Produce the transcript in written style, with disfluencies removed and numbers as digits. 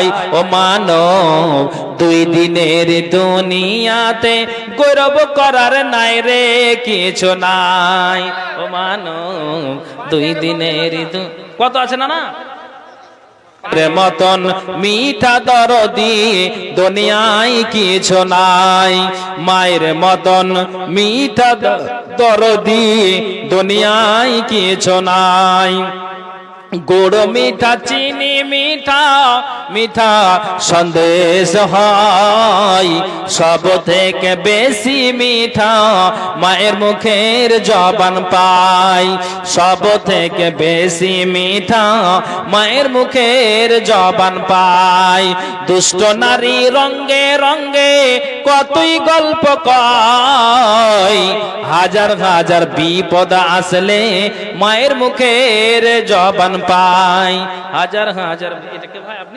পাই। ও মানব দুই দিনের দুনিয়াতে গৌরব করার নাই রে কিছু নাই। ও মানব দুই দিনের কত আছে না না মতন মিঠা দরদি দুনিয়ায় কিছু নাই। মায়ের মতন মিঠা দরদি দুনিয়ায় কিছু নাই। গুড় মিঠা চিনি মিঠা মিঠা সন্দেশ হয়, সব থেকে বেশি মিঠা মায়ের মুখের জবান পাই। সব থেকে বেশি মিঠা মায়ের মুখের জবান পাই। দুষ্ট নারী রঙ্গে রঙ্গে কতই গল্প কয়, হাজার হাজার বিপদ আসলে মায়ের মুখের জবান পাই। হাজার হাজার এটাকে ভাই আপনি